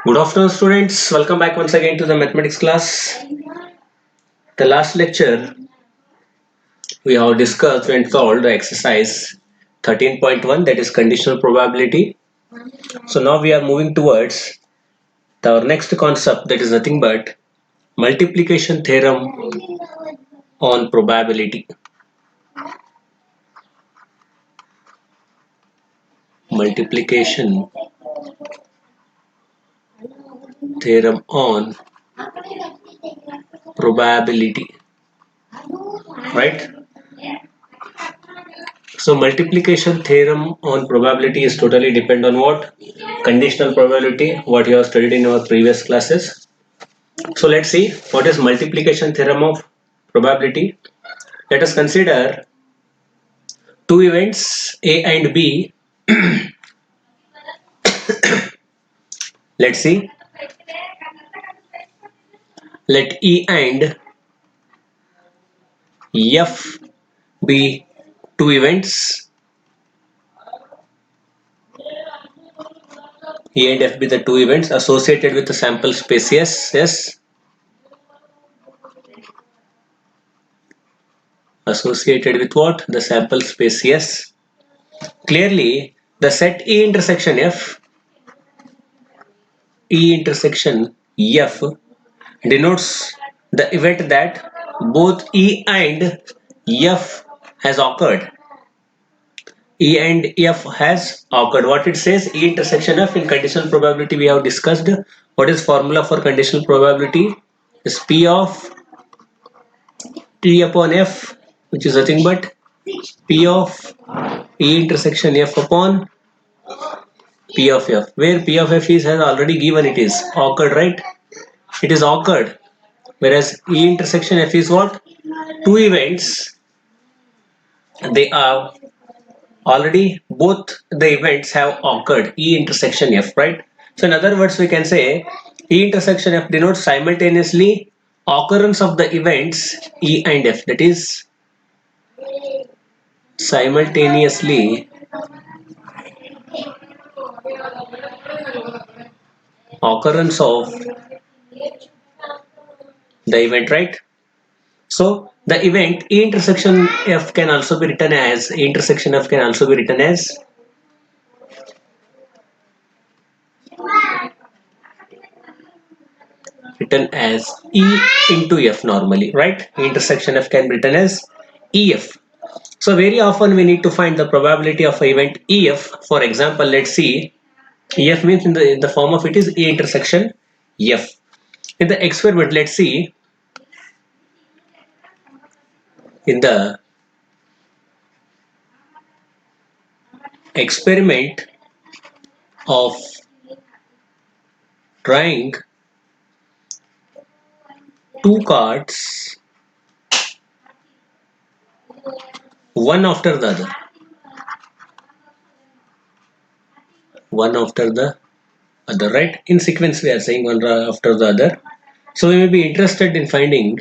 Good afternoon, students. Welcome back once again to the mathematics class. The last lecture we have discussed and solved the exercise 13.1, that is conditional probability. So now we are moving towards our next concept, that is nothing but multiplication theorem on probability. Multiplication theorem on probability, right? So multiplication theorem on probability is totally depend on what? Conditional probability, what you have studied in our previous classes. So let's see what is multiplication theorem of probability. Let us consider two events A and B. Let's see. Let E and F be two events. E and F be the two events associated with the sample space S. Associated with what? The sample space S. Clearly, the set E intersection F denotes the event that both E and F has occurred. E and F has occurred. What it says, E intersection F in conditional probability we have discussed. What is formula for conditional probability? Is P of T upon F, which is nothing but P of E intersection F upon P of F, where P of F is has already given, it is occurred, right? It is occurred, whereas E intersection F is what? Two events, they are already, both the events have occurred, E intersection F, right? So in other words, we can say E intersection F denotes simultaneously occurrence of the events E and F, that is simultaneously occurrence of the event, right? So the event E intersection F can also be written as E intersection F can also be written as E into F normally, right? E intersection F can be written as EF. So very often we need to find the probability of an event EF. For example, let's see, EF means in the form of it is E intersection F. In the experiment, let's see, in the experiment of drawing two cards one after the other, one after the other, right? In sequence we are saying one after the other. So we may be interested in finding,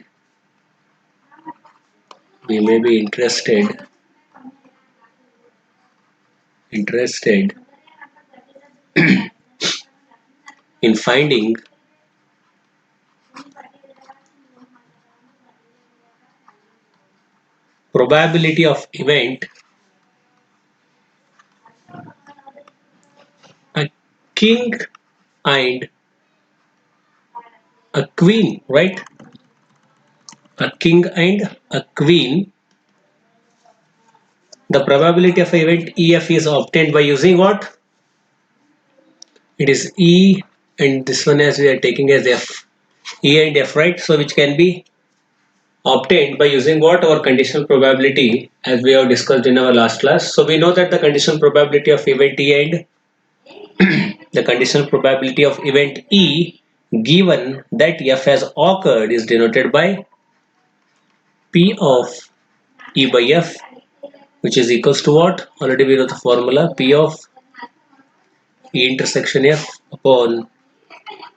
we may be interested in finding probability of event a king and a queen, right? A king and a queen. The probability of event EF is obtained by using what? It is E, and this one as we are taking as F. E and F, right? So which can be obtained by using what? Our conditional probability, as we have discussed in our last class. So we know that the conditional probability of event E and the conditional probability of event E given that F has occurred is denoted by P of E by F, which is equals to what? Already we know the formula, P of E intersection F upon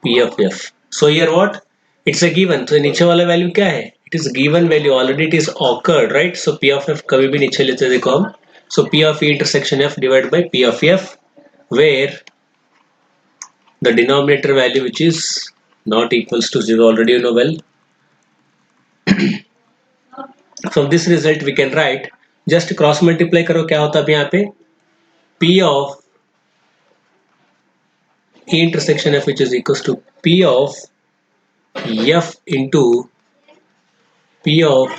P of F. So here what? It's a given. So नीचे वाला value क्या है? It is given value. Already it is occurred, right? So P of F कभी भी नीचे लेते देखो हम. So P of E intersection F divided by P of F, where the denominator value which is not equals to 0, already you know well. From this result we can write, just cross multiply करो, क्या होता है अब यहाँ पे, P of E intersection F which is equals to P of F into P of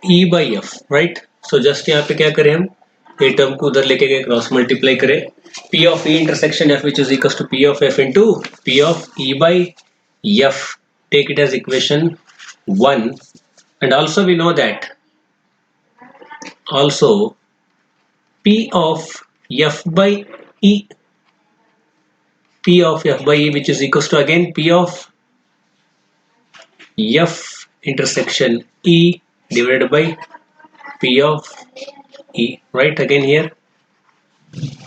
E by F, right? So just यहाँ पे क्या करें हम, ये टर्म को उधर लेके गए, क्रॉस मल्टीप्लाई करें, P of E intersection F which is equals to P of F into P of E by F, take it as equation 1. And also we know that also P of F by E, P of F by E which is equals to again P of F intersection E divided by P of E, right? Again here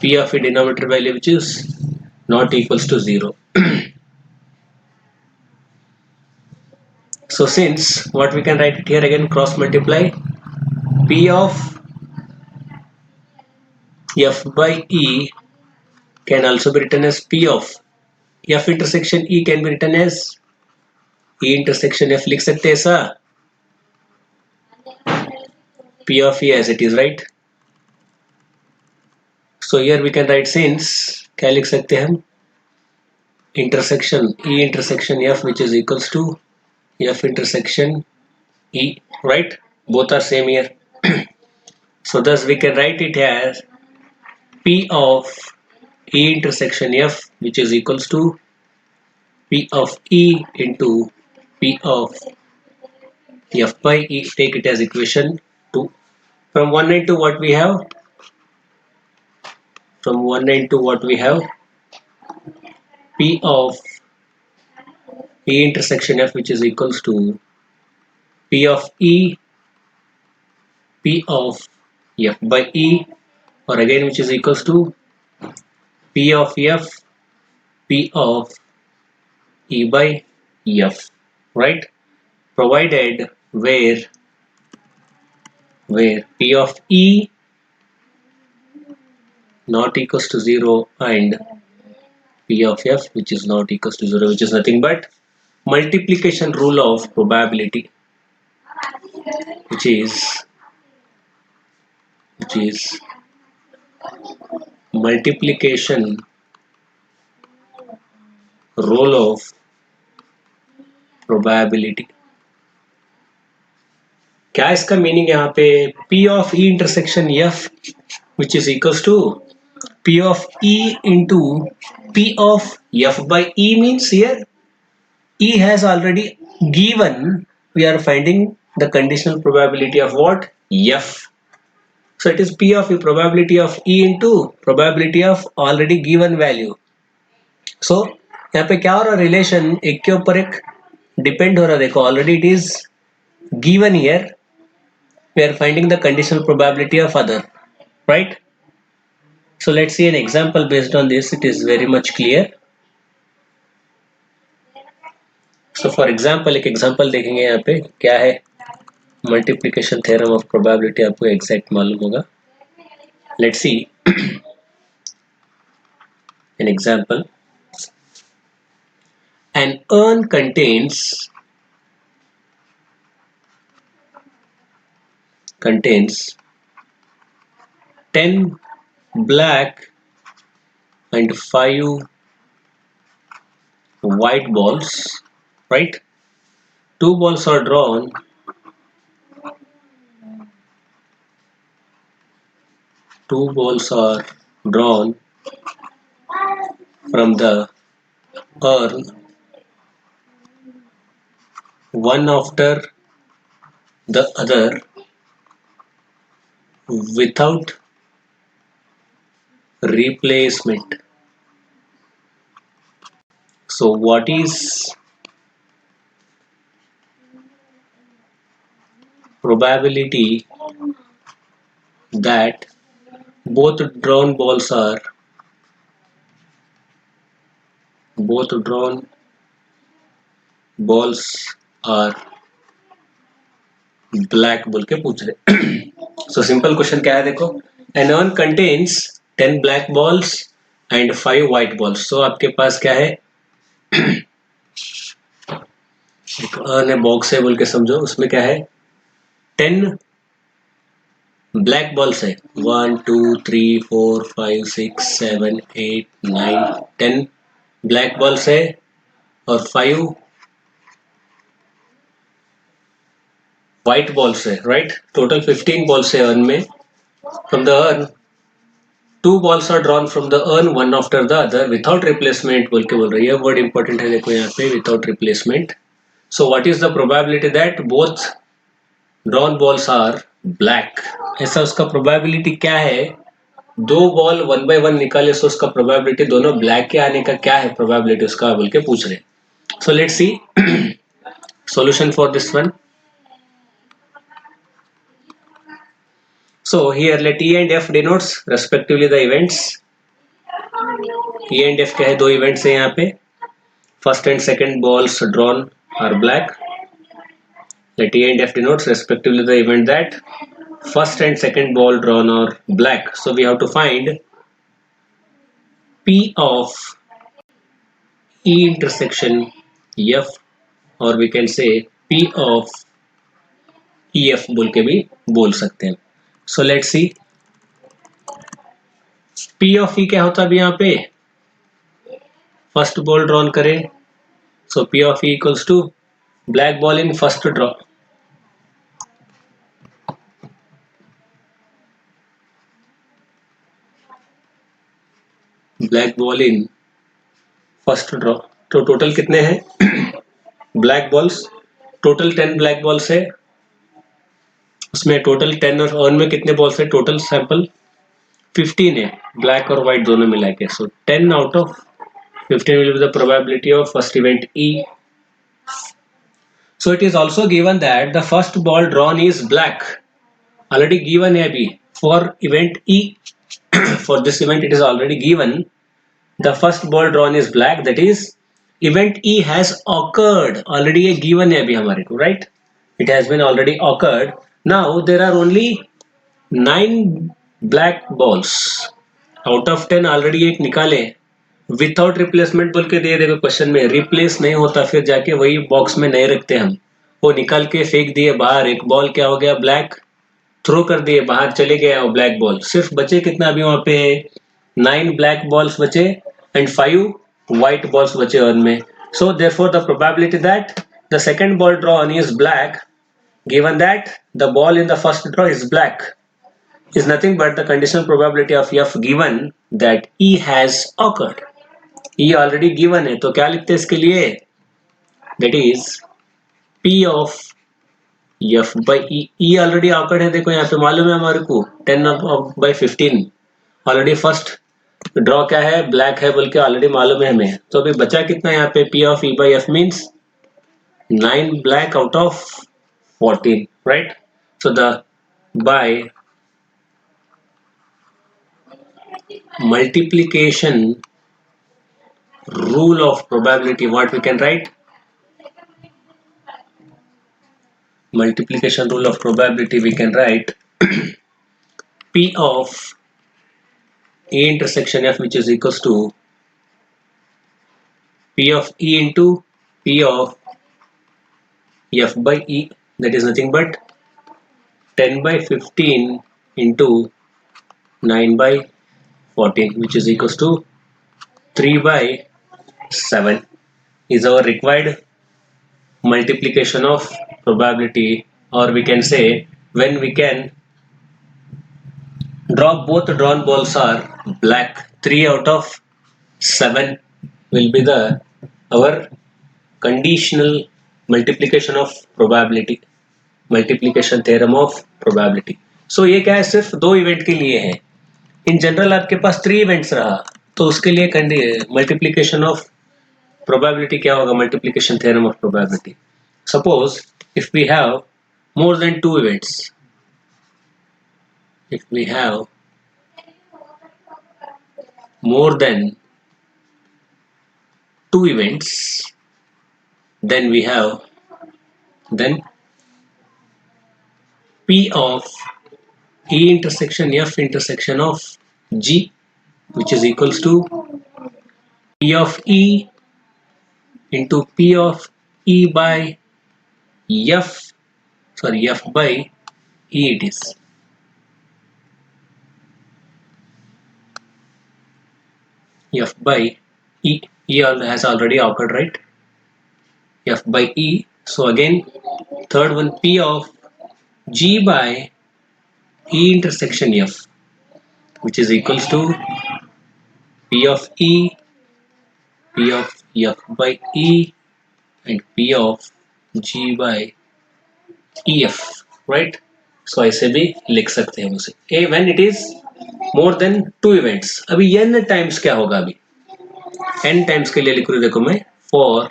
P of E denominator value which is not equals to 0. So since what we can write it here, again cross multiply, P of F by E can also be written as P of F intersection E can be written as E intersection F, लिख सकते हैं ऐसा, P of E as it is, right? So here we can write, since क्या लिख सकते हैं हम, intersection E intersection F which is equals to F intersection E, right? Both are same here. So thus we can write it as P of E intersection F which is equals to P of E into P of F by E, take it as equation 2. From 1 into what we have, from 1 into what we have, P of E intersection F which is equals to P of E, P of F by E, or again which is equals to P of F, P of E by F, right? Provided where P of E not equals to 0 and P of F which is not equals to 0, which is nothing but multiplication rule of probability, which is multiplication rule of probability. क्या इसका meaning यहाँ पे, P of E intersection F which is equals to P of E into P of F by E means here E has already given, we are finding the conditional probability of what, F. So it is P of E, probability of E into probability of already given value. So यहाँ पे क्या हो रहा, relation एक के ऊपर एक depend हो रहा, देखो already it is given here, we are finding the conditional probability of other, right? So let's see an example based on this, it is very much clear. So for example एक example देखेंगे यहाँ पे क्या है, multiplication theorem of probability आपको exact मालूम होगा. Let's see an example. An urn contains 10 black and 5 white balls, right? 2 balls are drawn, from the urn, one after the other without replacement. So what is probability that both drawn balls are black बोल के पूछ रहे. So simple question क्या है देखो, an urn contains 10 black balls and 5 white balls. So आपके पास क्या है, एक अर्न है, बॉक्स है बोल के समझो, उसमें क्या है 10 ब्लैक बॉल्स है, 1 2 3 4 5 6 7 8 9 10 ब्लैक बॉल्स है और 5 व्हाइट बॉल्स है, राइट। टोटल 15 बॉल्स है अर्न में। From the earn 2 balls are drawn from the urn one after the other without replacement बोल के बोल रही है। वर्ड इंपॉर्टेंट है, देखो यहाँ पे without replacement। So what is the probability that both drawn balls are black? ऐसा उसका probability क्या है, 2 बॉल 1 by 1 निकाले, सो उसका probability दोनों black के आने का क्या है probability उसका बोल के पूछ रहे। So let's see solution for this one. So here let E and F denotes respectively the events. E and F क्या है, दो events है यहाँ पे। First and second balls drawn are black. Let E and F denotes respectively the event that first and second ball drawn are black. So we have to find P of E intersection F, or we can say P of EF बोल के भी बोल सकते हैं। So let's see P of E क्या होता है अभी यहाँ पे, फर्स्ट बॉल ड्रॉन करें, so P of E equals to black ball in first draw, black ball in first draw. तो टोटल कितने हैं black balls, total 10 black balls है, उसमें टोटल 10 और अर्न में कितने बॉल्स है, टोटल सैंपल 15 है, ब्लैक और व्हाइट दोनों मिला के। सो 10 out of 15 will be the probability of first event E. So it is also given that the first ball drawn is black, already given है अभी for event E for this event it is already given the first ball drawn is black, that is event E has occurred, already ये given है अभी हमारे को, right, it has been already occurred। now there are only 9 black balls out of 10, already एक निकाले, without replacement बोल के दे देखो क्वेश्चन में, रिप्लेस नहीं होता फिर जाके वही बॉक्स में नहीं रखते हम, वो निकाल के फेंक दिए बाहर, एक बॉल क्या हो गया ब्लैक, थ्रो कर दिए बाहर, चले गया वो ब्लैक बॉल। सिर्फ बचे कितना अभी वहां पे 9 ब्लैक बॉल्स बचे एंड 5 व्हाइट बॉल्स बचे अर्न में। So therefore the probability that the second ball drawn is black given that the ball in the first draw is black is nothing but the conditional probability of F given that E has occurred। E already given है तो क्या लिखते हैं इसके लिए, that is P of F by E। E already occurred है, देखो यहाँ पे मालूम है हमारे को 10 by 15, ऑलरेडी फर्स्ट ड्रॉ क्या है ब्लैक है बोल के ऑलरेडी मालूम है हमें। तो अभी बचा कितना यहाँ पे P of E by F means 9 black out of 14, right। so the by multiplication rule of probability, what we can write, multiplication rule of probability we can write P of A intersection F, which is equals to P of E into P of F by E, that is nothing but 10 by 15 into 9 by 14, which is equals to 3 by 7 is our required multiplication of probability, or we can say when we can draw both drawn balls are black, 3 out of 7 will be the our conditional multiplication of probability, multiplication theorem of probability। so ये क्या है, सिर्फ दो event के लिए है, in general आपके पास 3 events रहा तो उसके लिए मल्टीप्लीकेशन ऑफ प्रोबेबिलिटी क्या होगा, multiplication theorem of probability. Suppose if we have more than 2 events, if we have more than 2 events, then we have then P of E intersection F intersection of G, which is equals to P of E into P of E by F, sorry, F by E it is. F by E, has already occurred, right? F by E. So again, third one, P of G by E intersection F, which is equals to P of E, P of F by E, and P of G by EF, right? So ऐसे भी लिख सकते हैं उसे. A when it is more than two events. अभी n times क्या होगा अभी? n times के लिए लिख रहा हूँ देखो मैं, for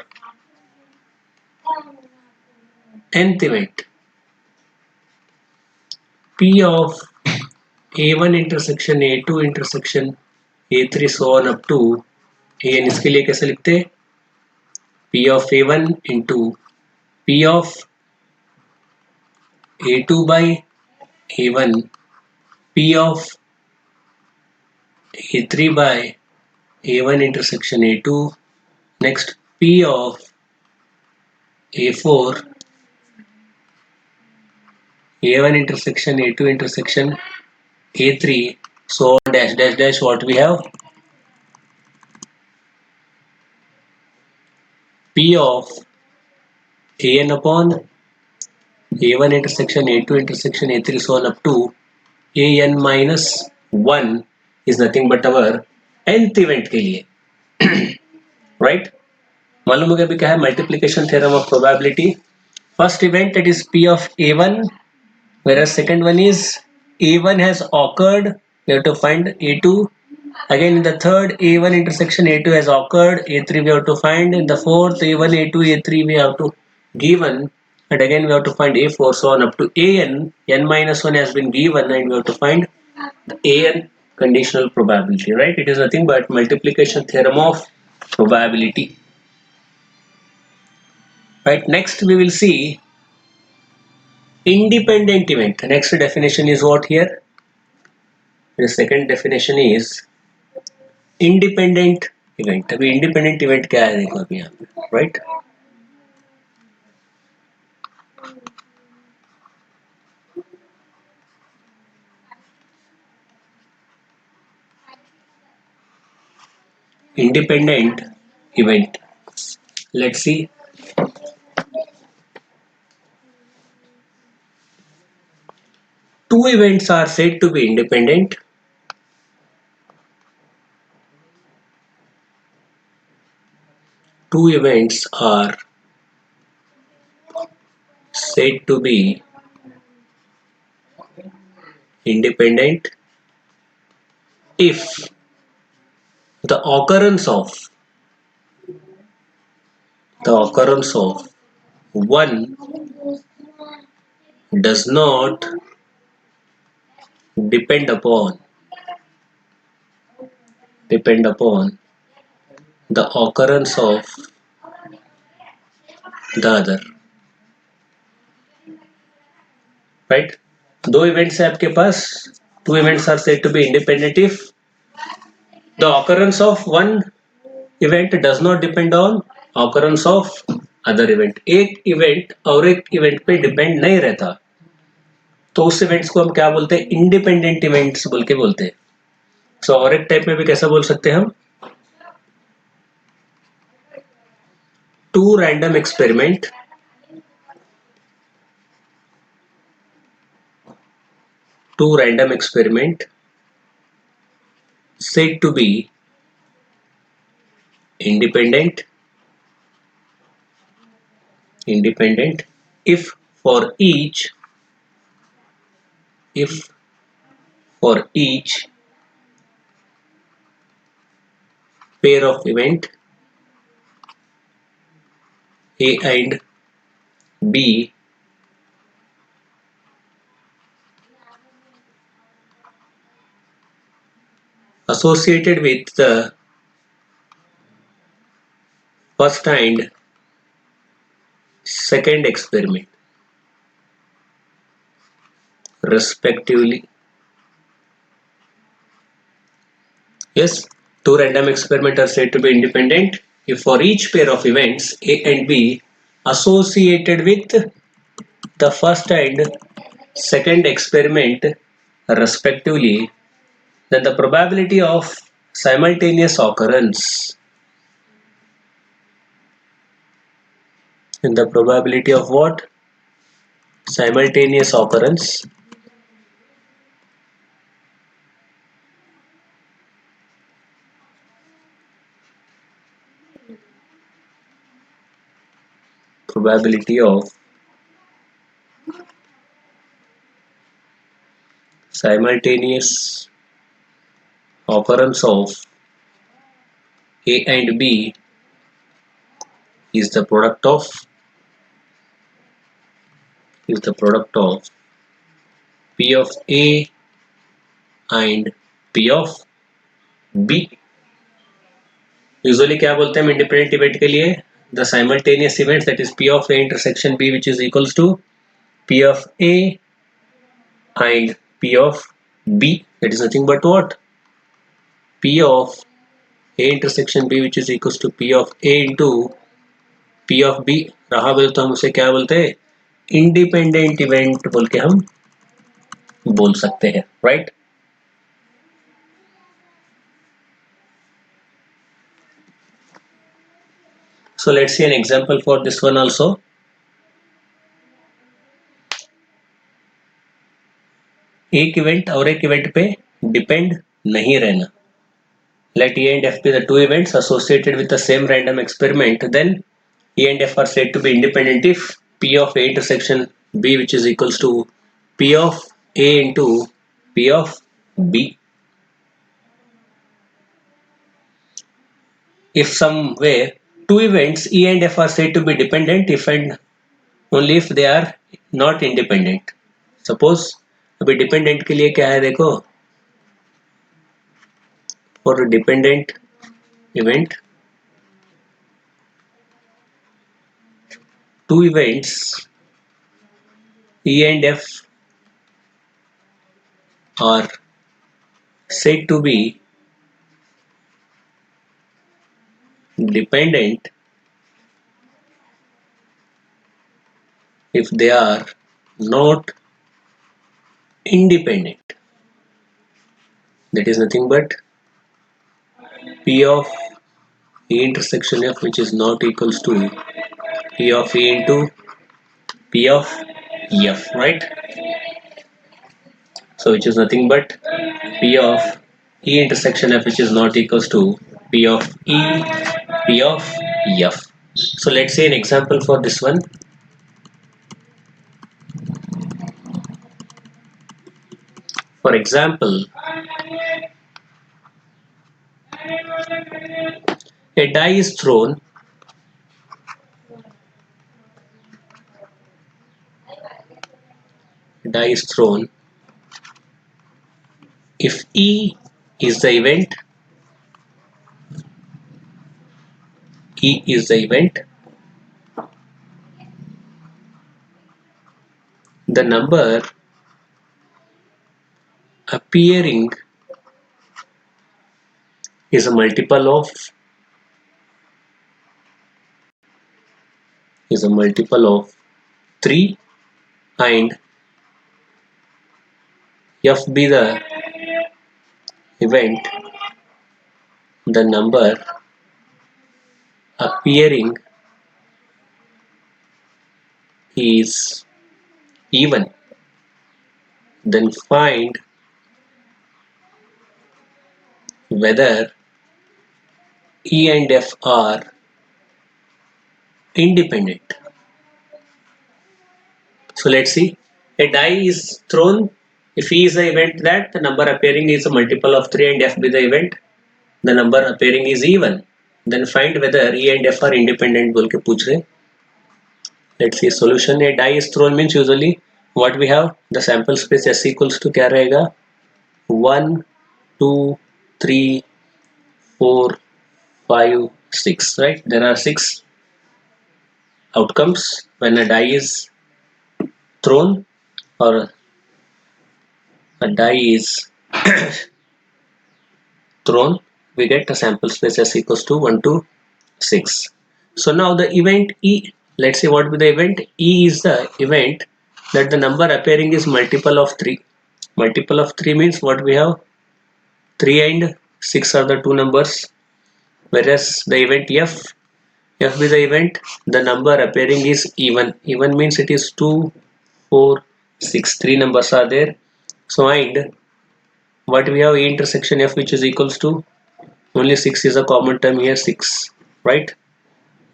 nth event P of A1 intersection A2 intersection A3 so on up to an, इसके लिए कैसे लिखते हैं? P of A1 into P of A2 by A1, P of A3 by A1 intersection A2, next P of A4 A1 intersection A2 intersection A3, so on dash dash dash. What we have? P of An upon A1 intersection A2 intersection A3 so on up to An minus 1 is nothing but our nth event के लिए. Right? मालूम हो गया अभी क्या है? Multiplication theorem of probability. First event, that is P of A1, whereas second one is A1 has occurred, we have to find A2. Again in the third, A1 intersection A2 has occurred, A3 we have to find. In the fourth, A1 A2 A3 we have to given, and again we have to find A4, so on up to An. N minus 1 has been given, and we have to find the An conditional probability, right? It is nothing but multiplication theorem of probability. Right, next we will see independent event. Next definition is what here? The second definition is independent event. अभी independent event क्या है देखो अभी यहाँ पे, right? Independent event. Let's see. Two events are said to be independent. Two events are said to be independent if the occurrence of one does not depend upon the occurrence of the other, right? दो events है आपके पास. Two events are said to be independent if the occurrence of one event does not depend on occurrence of other event. एक event और एक event पे depend नहीं रहता, तो उस events को हम क्या बोलते हैं? Independent events बोल के बोलते हैं. So और एक टाइप में भी कैसा बोल सकते हैं हम? Two random experiment said to be independent if for each pair of event A and B associated with the first and second experiment respectively. Yes, two random experiments are said to be independent if for each pair of events A and B associated with the first and second experiment respectively, then the probability of simultaneous occurrence in the probability of what? Simultaneous occurrence probability of simultaneous occurrence of A and B is the product of P of A and P of B. Usually क्या बोलते हैं हम independent event के लिए? The simultaneous events, that is P of A intersection B, which is equals to P of A and P of B. That is nothing but what? P of A intersection B, which is equals to P of A into P of B. रहा बोले तो हम उसे क्या बोलते हैं? Independent event बोल के हम बोल सकते हैं, right? So let's see an example for this one also. एक इवेंट और एक इवेंट पे डिपेंड नहीं रहना. Let E and F be the two events associated with the same random experiment. Then E and F are said to be independent if P of A intersection B, which is equals to P of A into P of B. If somewhere two events E and F are said to be dependent if and only if they are not independent. Suppose अभी dependent के लिए क्या है देखो, for a dependent event two events E and F are said to be dependent if they are not independent. That is nothing but P of E intersection F, which is not equals to P of E into P of F, right? So which is nothing but P of E intersection F, which is not equals to P of E, P of F. So let's say an example for this one. For example, a die is thrown if E is the event, the number appearing is a multiple of 3 and F be the event, the number appearing is even. Then find whether E and F are independent. So let's see. A die is thrown if E is the event, that the number appearing is a multiple of 3 and F be the event, the number appearing is even. Then find whether E and F are independent बोल के पूछ रहे. Let's see solution. A die is thrown means usually what we have, the sample space S equals to क्या रहेगा 1 2 3 4 5 6, right? There are 6 outcomes when a die is thrown or a die is thrown. we get a sample space S equals to 1 to 6. So now the event E, let's say what be the event? E is the event that the number appearing is multiple of 3. Multiple of 3 means what we have? 3 and 6 are the two numbers, whereas the event F is the event the number appearing is even. Even means it is 2, 4, 6. 3 numbers are there. So and what we have, E intersection F, which is equals to only 6 is a common term here, 6, right?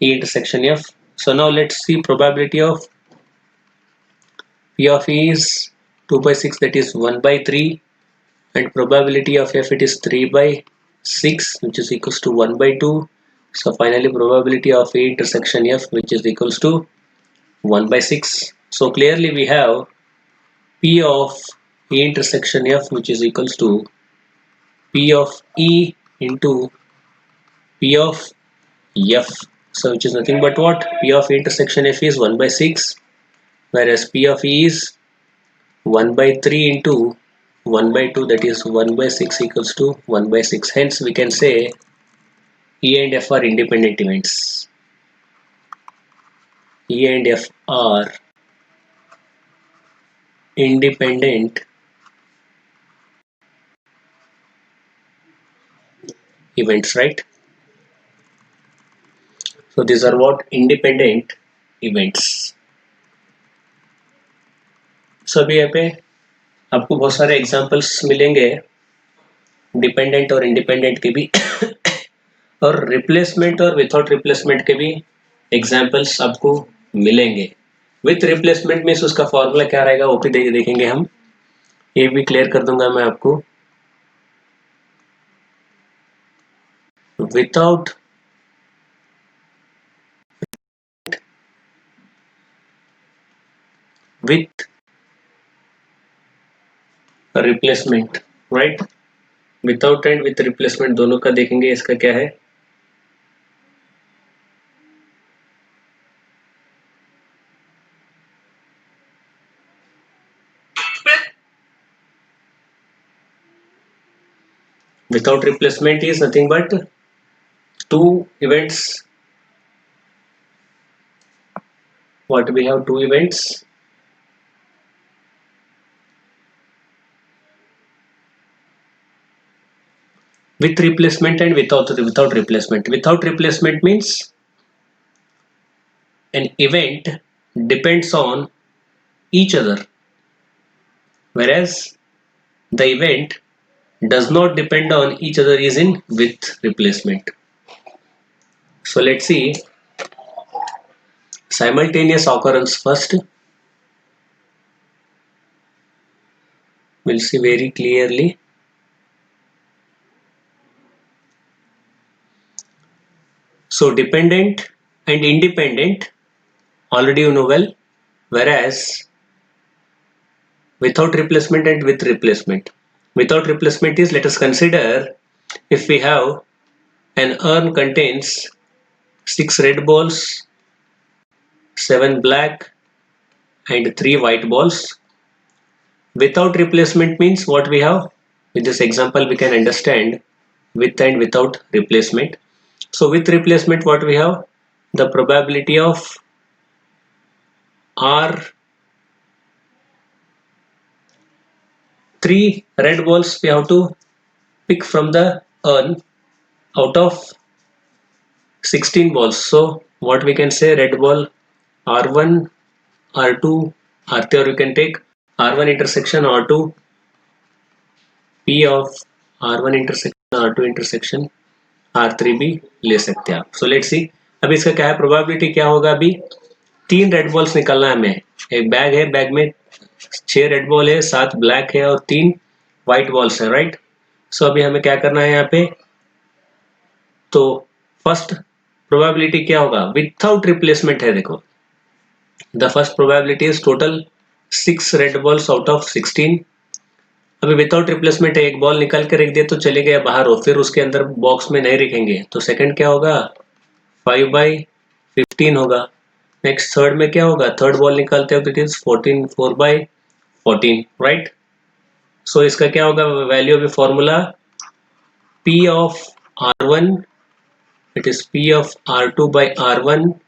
E intersection F. So now let's see probability of P of E is 2 by 6, that is 1 by 3, and probability of F, it is 3 by 6, which is equals to 1 by 2. So finally probability of E intersection F, which is equals to 1 by 6. So clearly we have P of E intersection F, which is equals to P of E into P of F. So which is nothing but what? P of E intersection F is 1 by 6, whereas P of E is 1 by 3 into 1 by 2, that is 1 by 6 equals to 1 by 6. Hence we can say E and F are independent events. E and F are independent events, right? So these are what? Independent events. So अभी यहाँ पे आपको बहुत सारे examples मिलेंगे dependent और independent के भी और रिप्लेसमेंट और विदाउट रिप्लेसमेंट के भी एग्जांपल्स आपको मिलेंगे. विथ रिप्लेसमेंट मीन्स उसका फॉर्मूला क्या रहेगा वो भी देखेंगे हम. ये भी क्लियर कर दूंगा मैं आपको. Without with replacement, right? Without and with replacement दोनों का देखेंगे. इसका क्या है? Without replacement is nothing but two events. What we have? Two events. With replacement and without replacement. Without replacement means an event depends on each other, whereas the event does not depend on each other is in with replacement. So let's see simultaneous occurrence first. We'll see very clearly. So dependent and independent already you know well, whereas without replacement and with replacement. Without replacement is, let us consider if we have an urn contains 6 red balls, 7 black and 3 white balls. Without replacement means what we have? With this example we can understand with and without replacement. So with replacement what we have? The probability of R 3 red balls we have to pick from the urn out of 16 balls. So what we can say, red ball R1, R2, R3, or you can take R1 intersection R2, P of R1 intersection R2 intersection R3 भी ले सकते हैं आप. So let's see. अभी इसका क्या है? Probability क्या होगा? अभी 3 रेड बॉल्स निकालना है हमें. एक बैग है, बैग में 6 रेड बॉल है, 7 ब्लैक है और 3 व्हाइट बॉल्स है, राइट? सो अभी हमें क्या करना है यहाँ पे? तो फर्स्ट प्रोबेबिलिटी क्या होगा? विदाउट रिप्लेसमेंट है. देखो, the first probability is total 6 red balls out of 16. अभी विदाउट रिप्लेसमेंट है, एक बॉल निकाल के रख दिए तो चले गए बाहर हो, फिर उसके अंदर बॉक्स में नहीं रखेंगे. तो सेकंड क्या होगा? 5 बाई 15 होगा. नेक्स्ट थर्ड में क्या होगा? थर्ड बॉल निकालते हो तो इट इज 14, 4 बाई 14, राइट? सो इसका क्या होगा वैल्यू? अभी formula P of R1, it is P of R2 by R1,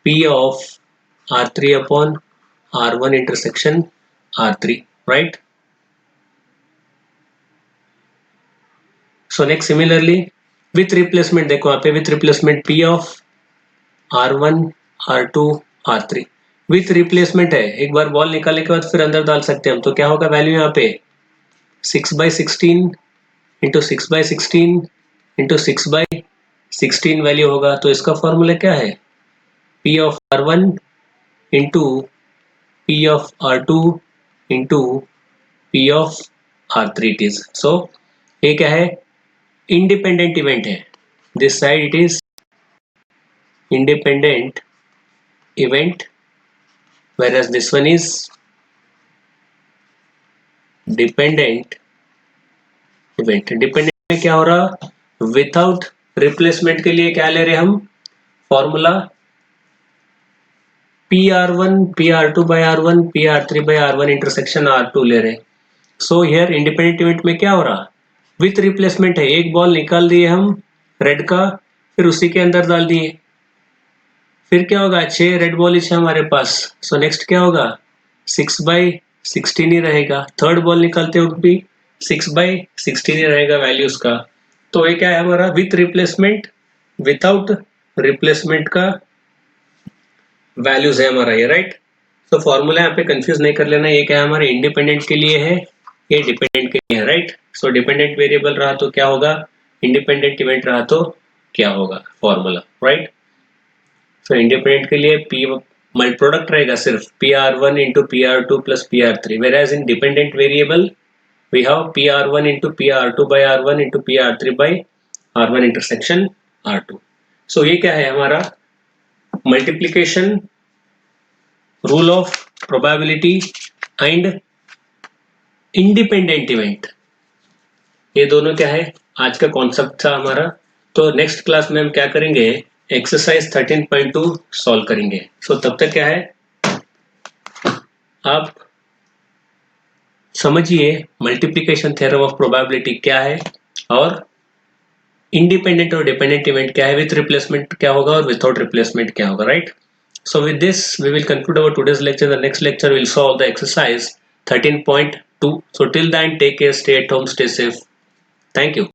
P of R3 upon R1 intersection R3, right? So next similarly with replacement, देखो यहाँ पे with replacement P of R1 R2 R3 with replacement है, एक बार ball निकालने के बाद फिर अंदर डाल सकते हैं हम, तो क्या होगा वैल्यू यहाँ पे 6/16 इंटू 6/16 इंटू 6/16 वैल्यू होगा। तो इसका फॉर्मूला क्या है, P of R1 into P of R2 into P of R3 it is. So ये क्या है, इंडिपेंडेंट इवेंट है, this side it is independent event, whereas this one is dependent event। Dependent में क्या हो रहा, विदाउट रिप्लेसमेंट के लिए क्या ले रहे हम formula PR1 PR2 by R1 PR3 by R1 intersection R2 ले रहे। सो हियर इंडिपेंडेंट इवेंट में क्या हो रहा, विथ रिप्लेसमेंट है, एक बॉल निकाल दिए हम रेड का, फिर उसी के अंदर डाल दिए, फिर क्या होगा 6 रेड बॉल है हमारे पास। सो नेक्स्ट क्या होगा 6/16 ही रहेगा, थर्ड बॉल निकालते वक्त भी 6/16 ही रहेगा वैल्यू उसका। तो ये क्या है हमारा विथ रिप्लेसमेंट, विदाउट रिप्लेसमेंट का वैल्यूज है हमारा ये, राइट। तो फॉर्मूला यहाँ पे कंफ्यूज नहीं कर लेना, ये क्या है हमारे इंडिपेंडेंट के लिए है, ये डिपेंडेंट के लिए है, राइट। सो डिपेंडेंट वेरिएबल रहा तो क्या होगा, इंडिपेंडेंट इवेंट रहा तो क्या होगा फॉर्मूला, राइट। सो इंडिपेंडेंट के लिए P मल्टी प्रोडक्ट रहेगा सिर्फ PR1 into PR2 plus PR3, whereas independent variable we have PR1 into PR2 by R1 into PR3 by R1 intersection R2। So ये क्या है हमारा multiplication, rule of probability and independent event, ये दोनों क्या है आज का कॉन्सेप्ट था हमारा। तो नेक्स्ट क्लास में हम क्या करेंगे, एक्सरसाइज 13.2 सॉल्व करेंगे। सो तब तक क्या है आप समझिए मल्टीप्लिकेशन थ्योरम ऑफ प्रोबेबिलिटी क्या है और इंडिपेंडेंट और डिपेंडेंट इवेंट क्या है, विथ रिप्लेसमेंट क्या होगा और विदाउट रिप्लेसमेंट क्या होगा, right. So with this we will conclude our today's lecture. The next lecture will solve the exercise 13.2. So till then take care, stay at home, stay safe. Thank you.